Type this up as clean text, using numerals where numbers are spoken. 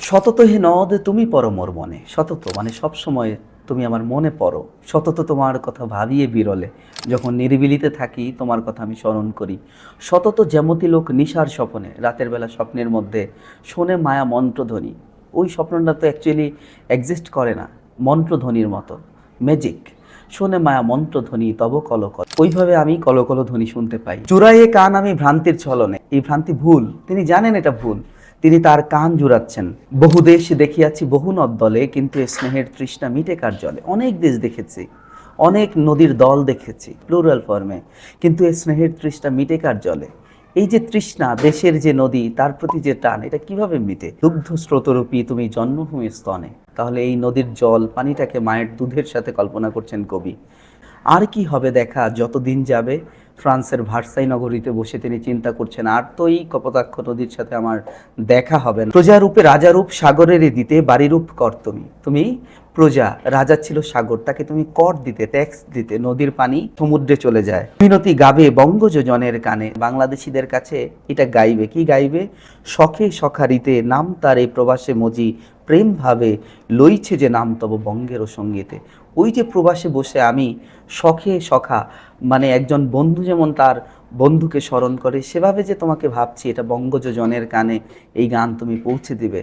সতত হে নদ তুমি পড়ো মোর মনে, সতত মানে সব সময় তুমি আমার মনে পড়ো। সতত তোমার কথা ভাবিয়ে বিরলে, যখন নিরিবিলিতে থাকি তোমার কথা আমি স্মরণ করি। সতত যেমতি লোক নিশার স্বপনে, রাতের বেলা স্বপ্নের মধ্যে শোনে মায়া মন্ত্রধ্বনি। ওই স্বপ্নটা তো অ্যাকচুয়ালি এক্সিস্ট করে না, মন্ত্রধ্বনির মতো, ম্যাজিক। শোনে মায়া মন্ত্রধ্বনি তব কলকল, ওইভাবে আমি কলকল ধ্বনি শুনতে পাই। চুরাইয়ে কান আমি ভ্রান্তির ছলনে, এই ভ্রান্তি ভুল, তিনি জানেন এটা ভুল, তিনি তার কান জুড়াচ্ছেন। বহু দেশ দেখিয়াছি বহু নদ দলে, কিন্তু এ স্নেহের তৃষ্ণা মিটে কার জলে। অনেক দেশ দেখেছি, অনেক নদীর দল দেখেছি প্লুরাল ফর্মে, কিন্তু এ স্নেহের তৃষ্ণা মিটে কার জলে। এই যে তৃষ্ণা, দেশের যে নদী, তার প্রতি যে টান, এটা কিভাবে মিটে? দুগ্ধ স্রোতরূপী তুমি জন্মভূমি স্তনে। তাহলে এই নদীর জল পানিটাকে মায়ের দুধের সাথে কল্পনা করছেন কবি। আর কি হবে দেখা যত দিন যাবে, ফ্রান্সের ভার্সাই নগরীতে বসে তিনি চিন্তা করছেন, আর তো এই কপোতাক্ষ নদীর সাথে আমার দেখা হবে না। প্রজারূপে রাজারূপ সাগরেরই দিতে, বাড়িরূপ কর তুমি। তুমি প্রজা, রাজা ছিল সাগর, তাকে তুমি কর দিতে, ট্যাক্স দিতে, নদীর পানি সমুদ্রে চলে যায়। মিনতি গাবে বঙ্গযোজনের কানে, বাংলাদেশিদের কাছে এটা গাইবে, কি গাইবে? শখে সখারিতে নাম তার এই প্রবাসে মজি, প্রেম ভাবে লইছে যে নাম তব বঙ্গের সঙ্গীতে। ওই যে প্রবাসে বসে আমি শখে সখা, মানে একজন বন্ধু যেমন তার বন্ধুকে স্মরণ করে, সেভাবে যে তোমাকে ভাবছি, এটা বঙ্গযোজনের কানে এই গান তুমি পৌঁছে দিবে।